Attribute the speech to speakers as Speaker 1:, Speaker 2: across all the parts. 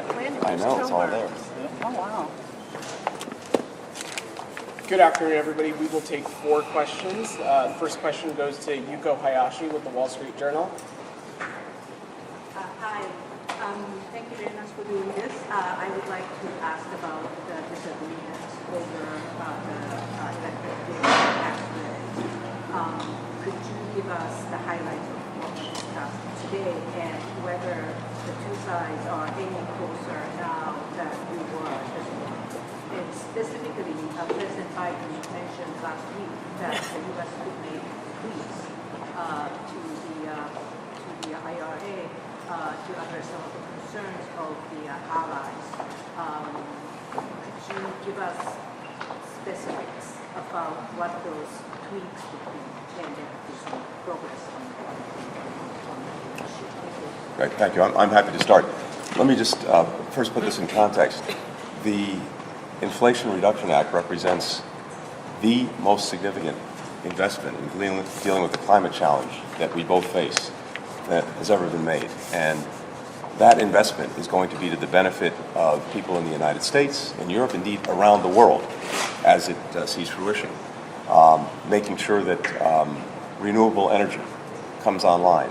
Speaker 1: planning.
Speaker 2: I know, it's all there.
Speaker 3: Oh, wow.
Speaker 4: Good afternoon, everybody. We will take 4 questions. The first question goes to Yuko Hayashi with the Wall Street Journal.
Speaker 5: Hi. Thank you very much for doing this. I would like to ask about the disagreement over the electric vehicle tax credit. Could you give us the highlights of what we discussed today and whether the two sides are any closer now than we were just before? And specifically, President Biden mentioned last week that the U.S. could make tweaks to the IRA to address some of the concerns of the allies. Could you give us specifics about what those tweaks would be and if there's some progress on the issue?
Speaker 2: Great, thank you. I'm happy to start. Let me just first put this in context. The Inflation Reduction Act represents the most significant investment in dealing with the climate challenge that we both face that has ever been made. And that investment is going to be to the benefit of people in the United States, in Europe, indeed around the world, as it sees fruition. Making sure that renewable energy comes online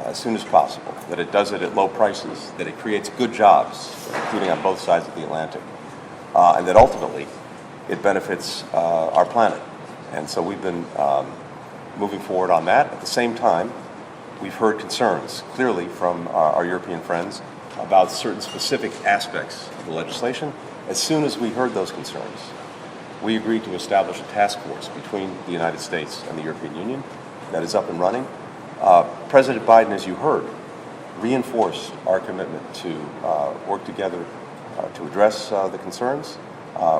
Speaker 2: as soon as possible, that it does it at low prices, that it creates good jobs, including on both sides of the Atlantic, and that ultimately it benefits our planet. And so we've been moving forward on that. At the same time, we've heard concerns clearly from our European friends about certain specific aspects of the legislation. As soon as we heard those concerns, we agreed to establish a task force between the United States and the European Union that is up and running. President Biden, as you heard, reinforced our commitment to work together to address the concerns.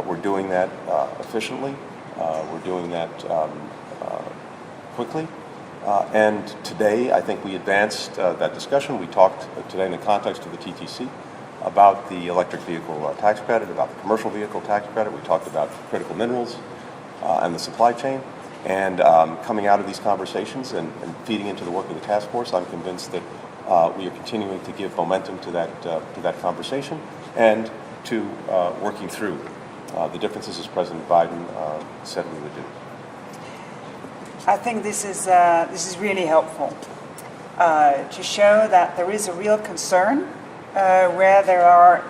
Speaker 2: We're doing that efficiently. We're doing that quickly. And today, I think we advanced that discussion. We talked today in the context of the TTC about the electric vehicle tax credit, about the commercial vehicle tax credit. We talked about critical minerals and the supply chain. And coming out of these conversations and feeding into the work of the task force, I'm convinced that we are continuing to give momentum to that conversation and to working through the differences as President Biden said we would do.
Speaker 3: I think this is really helpful to show that there is a real concern where there are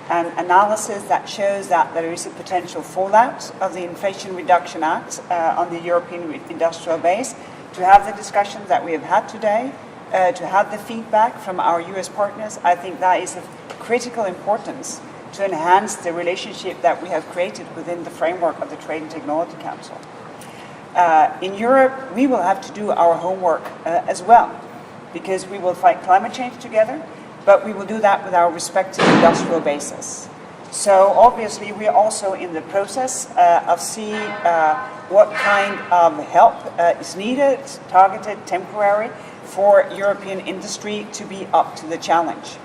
Speaker 3: an analysis that shows that there is a potential fallout of the Inflation Reduction Act on the European industrial base. To have the discussions that we have had today, to have the feedback from our US partners, I think that is of critical importance to enhance the relationship that we have created within the framework of the Trade and Technology Council. In Europe, we will have to do our homework as well, because we will fight climate change together, but we will do that with our respective industrial bases. So obviously, we are also in the process of seeing what kind of help is needed, targeted, temporary, for European industry to be up to the challenge.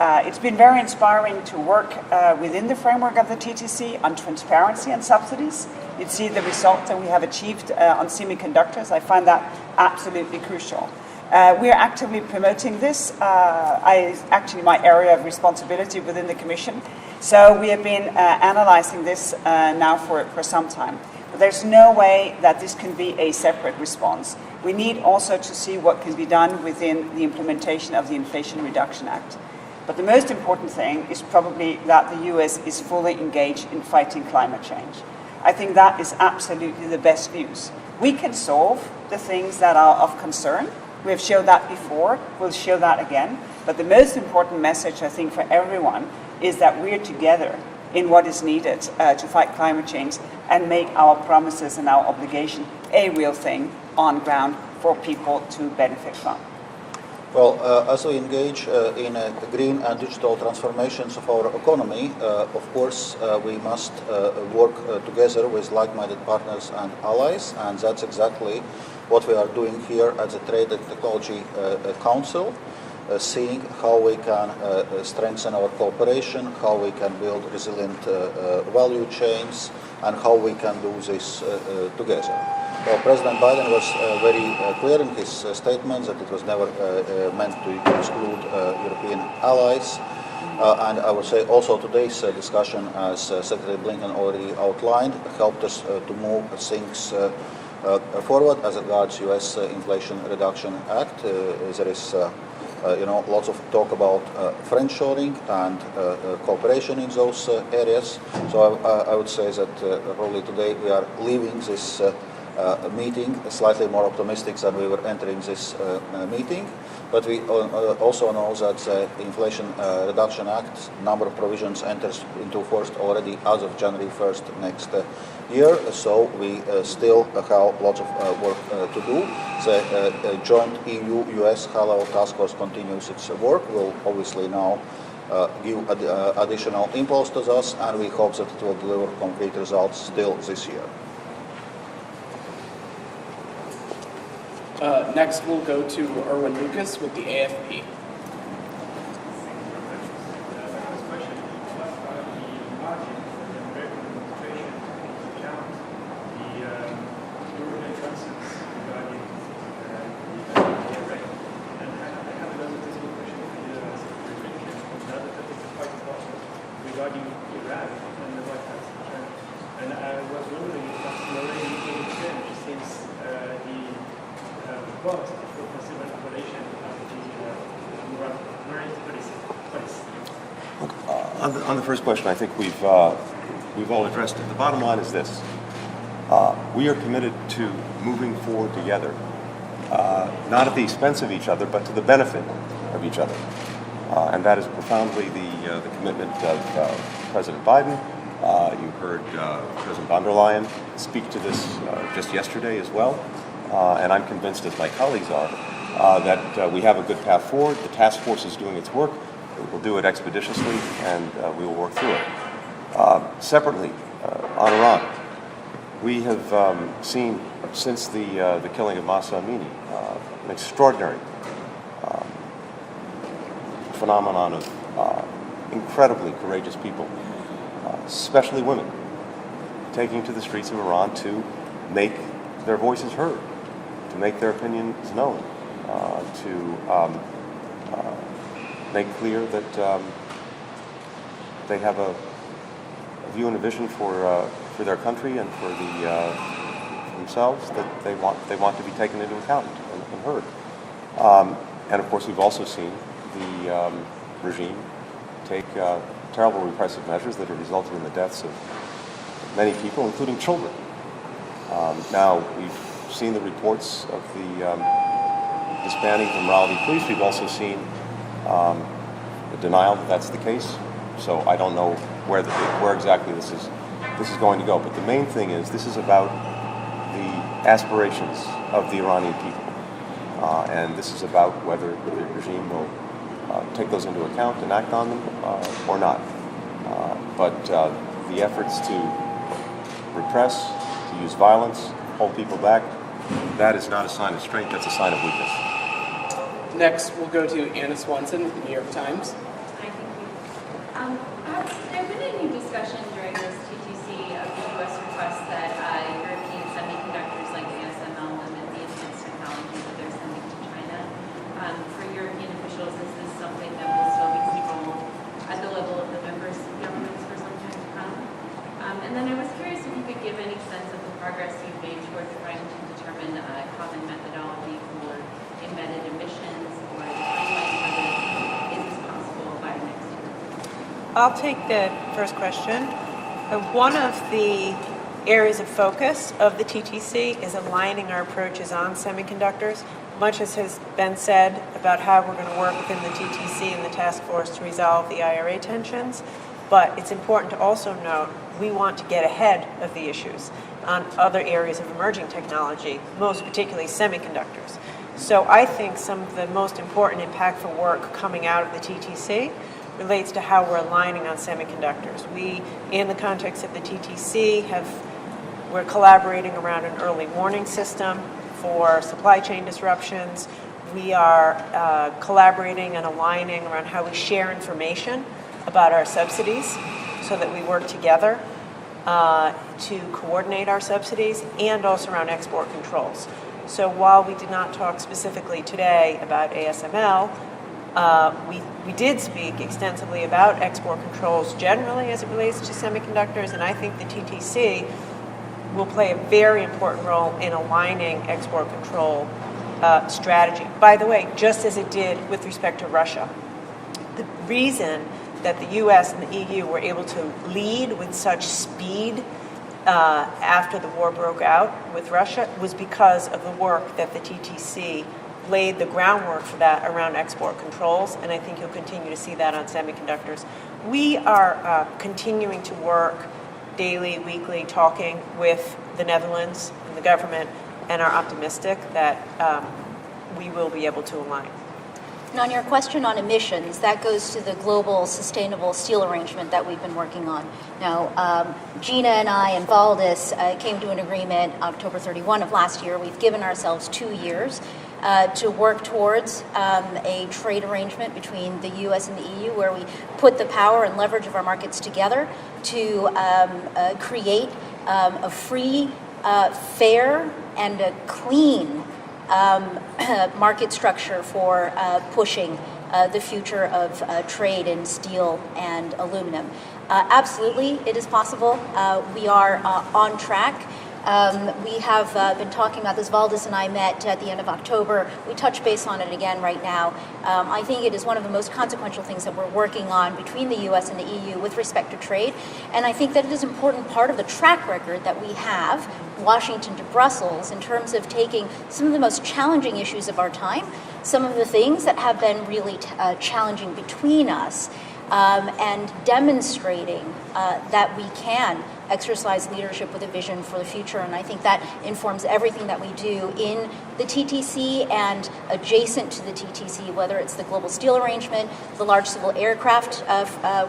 Speaker 3: It's been very inspiring to work within the framework of the TTC on transparency and subsidies. You see the results that we have achieved on semiconductors. I find that absolutely crucial. We are actively promoting this. It's actually my area of responsibility within the Commission. So we have been analyzing this now for some time. But there's no way that this can be a separate response. We need also to see what can be done within the implementation of the Inflation Reduction Act. But the most important thing is probably that the US is fully engaged in fighting climate change. I think that is absolutely the best news. We can solve the things that are of concern. We have shown that before. We'll show that again. But the most important message, I think, for everyone is that we're together in what is needed to fight climate change and make our promises and our obligation a real thing on ground for people to benefit from.
Speaker 6: Well, as we engage in green and digital transformations of our economy, of course, we must work together with like-minded partners and allies, and that's exactly what we are doing here at the Trade and Technology Council, seeing how we can strengthen our cooperation, how we can build resilient value chains, and how we can do this together. Well, President Biden was very clear in his statement that it was never meant to exclude European allies. And I would say also today's discussion, as Secretary Blinken already outlined, helped us to move things forward as regards U.S. Inflation Reduction Act. There is lots of talk about friendshoring and cooperation in those areas. So I would say that probably today we are leaving this meeting slightly more optimistic than we were entering this meeting. But we also know that the Inflation Reduction Act number of provisions enters into force already as of January 1st next year. So we still have lots of work to do. The joint EU-US Hello Task Force continues its work. We'll obviously now give additional impulse to this, and we hope that it will deliver concrete results still this year.
Speaker 4: Next, we'll go to Erwin Lucas with the AFP.
Speaker 1: Regarding Iran and the White House return. And I was wondering if that's already in change since the report for possible operation of the marine police.
Speaker 2: On the first question, I think we've all addressed it. The bottom line is this. We are committed to moving forward together, not at the expense of each other, but to the benefit of each other. And that is profoundly the commitment of President Biden. You heard President von der Leyen speak to this just yesterday as well. And I'm convinced, as my colleagues are, that we have a good path forward. The task force is doing its work. It will do it expeditiously, and we will work through it. Separately, on Iran, we have seen since the killing of Mahsa Amini an extraordinary phenomenon of incredibly courageous people, especially women, taking to the streets of Iran to make their voices heard, to make their opinions known, to make clear that they have a view and a vision for their country and for themselves that they want to be taken into account and heard. And of course, we've also seen the regime take terrible repressive measures that have resulted in the deaths of many people, including children. Now, we've seen the reports of the disbanding from Rowley Police. We've also seen the denial that that's the case. So I don't know where exactly this is going to go. But the main thing is this is about the aspirations of the Iranian people. And this is about whether the regime will take those into account and act on them or not. But the efforts to repress, to use violence, hold people back, that is not a sign of strength, that's a sign of weakness.
Speaker 4: Next, we'll go to Anna Swanson with the New York Times.
Speaker 7: Hi, thank you. Has there been any discussion during this TTC of the U.S. request that European semiconductors like ASML limit the advanced technology that they're sending to China? For European officials, is this something that will still be controlled at the level of the member governments for some time to come? And then I was curious if you could give any sense of the progress you've made toward trying to determine a common methodology for embedded emissions or the timeline for this. Is this possible by next year?
Speaker 8: I'll take the first question. One of the areas of focus of the TTC is aligning our approaches on semiconductors. Much as has been said about how we're going to work within the TTC and the task force to resolve the IRA tensions, but it's important to also note we want to get ahead of the issues on other areas of emerging technology, most particularly semiconductors. So I think some of the most important impactful work coming out of the TTC relates to how we're aligning on semiconductors. We, in the context of the TTC, we're collaborating around an early warning system for supply chain disruptions. We are collaborating and aligning around how we share information about our subsidies so that we work together to coordinate our subsidies, and also around export controls. So while we did not talk specifically today about ASML, We did speak extensively about export controls generally as it relates to semiconductors, and I think the TTC will play a very important role in aligning export control strategy. By the way, just as it did with respect to Russia. The reason that the U.S. and the EU were able to lead with such speed after the war broke out with Russia was because of the work that the TTC laid the groundwork for that around export controls, and I think you'll continue to see that on semiconductors. We are continuing to work daily, weekly, talking with the Netherlands and the government, and are optimistic that we will be able to align.
Speaker 9: And on your question on emissions, that goes to the global sustainable steel arrangement that we've been working on. Now, Gina and I and Valdis came to an agreement October 31 of last year. We've given ourselves 2 years to work towards a trade arrangement between the U.S. and the EU where we put the power and leverage of our markets together to create a free, fair, and a clean market structure for pushing the future of trade in steel and aluminum. Absolutely, it is possible. We are on track. We have been talking about this. Valdis and I met at the end of October. We touch base on it again right now. I think it is one of the most consequential things that we're working on between the U.S. and the EU with respect to trade. And I think that it is an important part of the track record that we have, Washington to Brussels, in terms of taking some of the most challenging issues of our time, some of the things that have been really challenging between us, and demonstrating that we can exercise leadership with a vision for the future. And I think that informs everything that we do in the TTC and adjacent to the TTC, whether it's the global steel arrangement, the large civil aircraft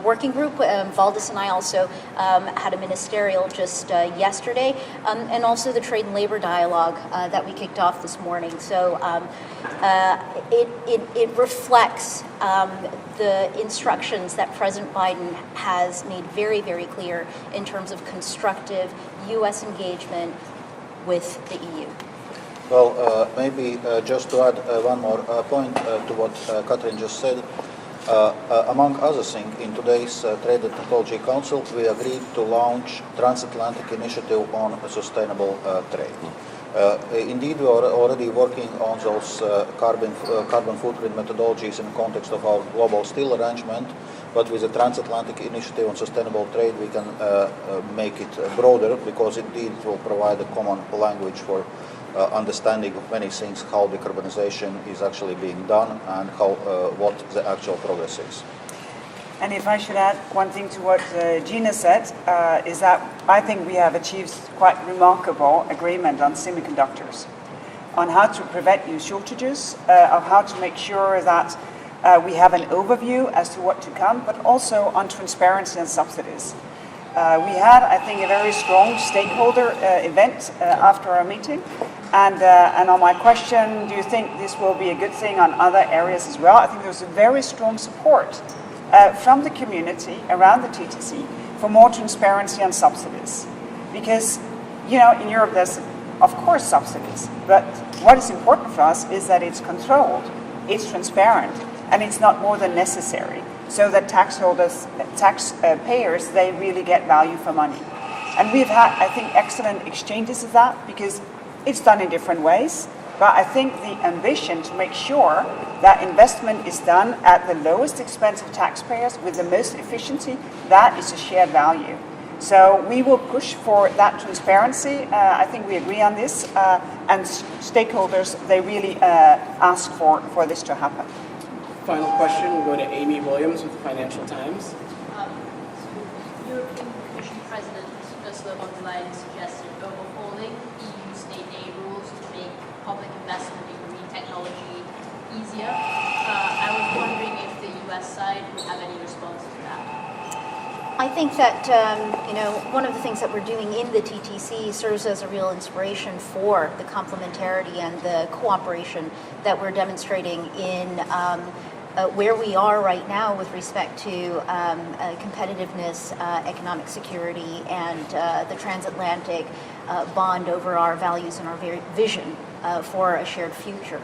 Speaker 9: working group. Valdis and I also had a ministerial just yesterday, and also the trade and labor dialogue that we kicked off this morning. So it reflects the instructions that President Biden has made very, very clear in terms of constructive U.S. engagement with the EU.
Speaker 6: Well, maybe just to add one more point to what Catherine just said. Among other things, in today's Trade and Technology Council, we agreed to launch Transatlantic Initiative on Sustainable Trade. Indeed, we are already working on those carbon footprint methodologies in the context of our global steel arrangement, but with the Transatlantic Initiative on Sustainable Trade, we can make it broader because indeed it will provide a common language for understanding of many things, how decarbonization is actually being done and how what the actual progress is.
Speaker 3: And if I should add one thing to what Gina said, is that I think we have achieved quite remarkable agreement on semiconductors, on how to prevent new shortages, of how to make sure that we have an overview as to what to come, but also on transparency and subsidies. We had, I think, a very strong stakeholder event after our meeting. And on my question, do you think this will be a good thing on other areas as well? I think there was a very strong support from the community around the TTC for more transparency on subsidies. Because, you know, in Europe there's, of course, subsidies. But what is important for us is that it's controlled, it's transparent, and it's not more than necessary, so that taxpayers, they really get value for money. And we've had, I think, excellent exchanges of that, because it's done in different ways. But I think the ambition to make sure that investment is done at the lowest expense of taxpayers with the most efficiency, that is a shared value. So we will push for that transparency. I think we agree on this, and stakeholders, they really ask for this to happen.
Speaker 4: Final question will go to Amy Williams with the Financial Times.
Speaker 10: European Commission President Ursula von der Leyen suggested overhauling EU state aid rules to make public investment in green technology easier. I was wondering if the US side would have any response to that.
Speaker 9: I think that, one of the things that we're doing in the TTC serves as a real inspiration for the complementarity and the cooperation that we're demonstrating in where we are right now with respect to competitiveness, economic security, and the transatlantic bond over our values and our vision for a shared future.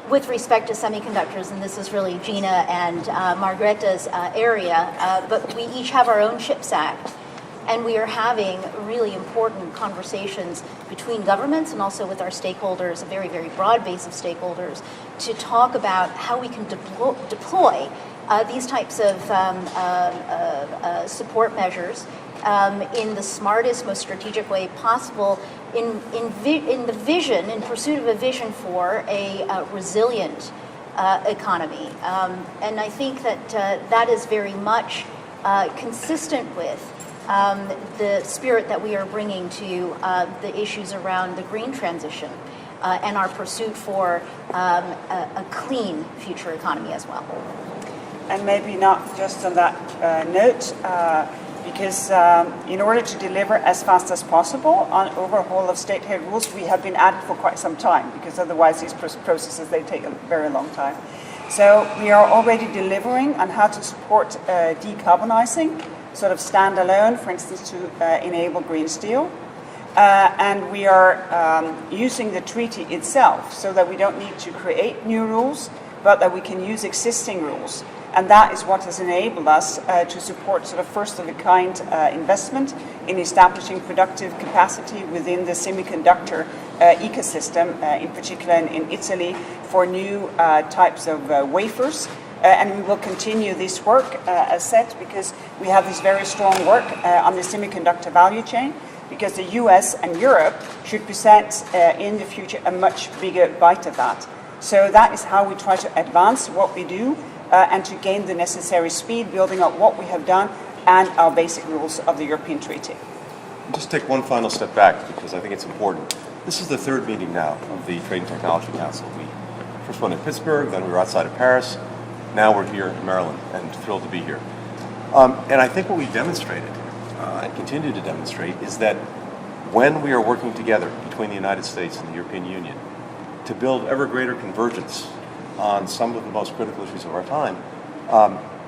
Speaker 9: with respect to semiconductors, and this is really Gina and Margareta's area, but we each have our own CHIPS Act, and we are having really important conversations between governments and also with our stakeholders, a very, very broad base of stakeholders, to talk about how we can deploy these types of support measures in the smartest, most strategic way possible in pursuit of a vision for a resilient economy. And I think that that is very much consistent with the spirit that we are bringing to the issues around the green transition and our pursuit for a clean future economy as well.
Speaker 3: And maybe not just on that note, because in order to deliver as fast as possible on overhaul of state aid rules, we have been at it for quite some time, because otherwise these processes, they take a very long time. So we are already delivering on how to support decarbonizing, sort of standalone, for instance, to enable green steel. And we are using the treaty itself so that we don't need to create new rules, but that we can use existing rules. And that is what has enabled us to support sort of first-of-a-kind investment in establishing productive capacity within the semiconductor ecosystem, in particular in Italy, for new types of wafers. And we will continue this work, as said, because we have this very strong work on the semiconductor value chain, because the US and Europe should present in the future a much bigger bite of that. So that is how we try to advance what we do and to gain the necessary speed, building up what we have done and our basic rules of the European Treaty.
Speaker 2: Just take one final step back, because I think it's important. This is the third meeting now of the Trade and Technology Council. We first one in Pittsburgh, then we were outside of Paris. Now we're here in Maryland, and thrilled to be here. And I think what we demonstrated, and continue to demonstrate, is that when we are working together between the United States and the European Union to build ever greater convergence on some of the most critical issues of our time,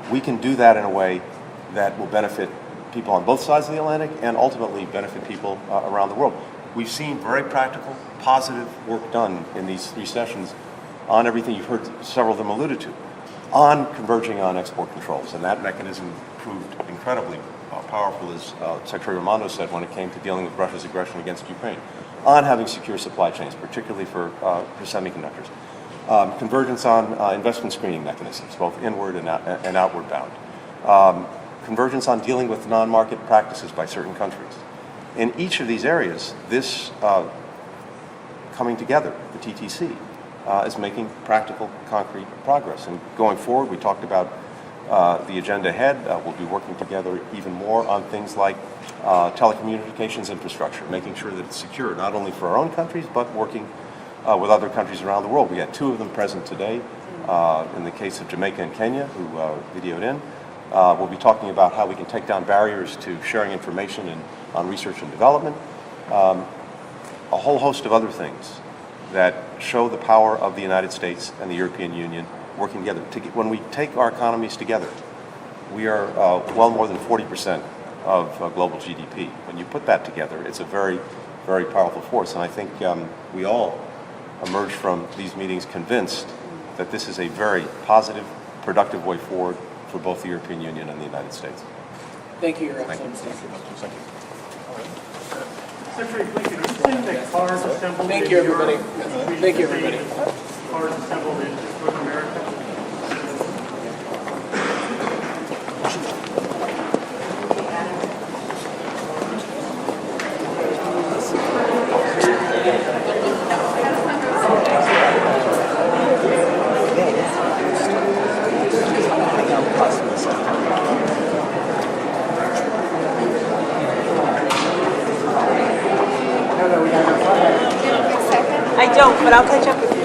Speaker 2: we can do that in a way that will benefit people on both sides of the Atlantic and ultimately benefit people around the world. We've seen very practical, positive work done in these 3 sessions on everything you've heard several of them alluded to, on converging on export controls, and that mechanism proved incredibly powerful, as Secretary Raimondo said, when it came to dealing with Russia's aggression against Ukraine, on having secure supply chains, particularly for semiconductors. Convergence on investment screening mechanisms, both inward and outward bound. Convergence on dealing with non-market practices by certain countries. In each of these areas, this coming together, the TTC, is making practical, concrete progress. And going forward, we talked about the agenda ahead. We'll be working together even more on things like telecommunications infrastructure, making sure that it's secure, not only for our own countries, but working with other countries around the world. We had 2 of them present today. In the case of Jamaica and Kenya, who videoed in. We'll be talking about how we can take down barriers to sharing information on research and development. A whole host of other things that show the power of the United States and the European Union working together. When we take our economies together, we are well more than 40% of global GDP. When you put that together, it's a very, very powerful force. And I think we all emerge from these meetings convinced that this is a very positive, productive way forward for both the European Union and the United States.
Speaker 4: Thank you, Your Excellency.
Speaker 2: Thank you.
Speaker 1: Secretary Blinken, are you saying that cars assembled
Speaker 4: Thank
Speaker 1: in
Speaker 4: you, everybody.
Speaker 1: Europe,
Speaker 4: Thank you, everybody.
Speaker 1: cars assembled in North America?
Speaker 8: I don't, but I'll catch up with you.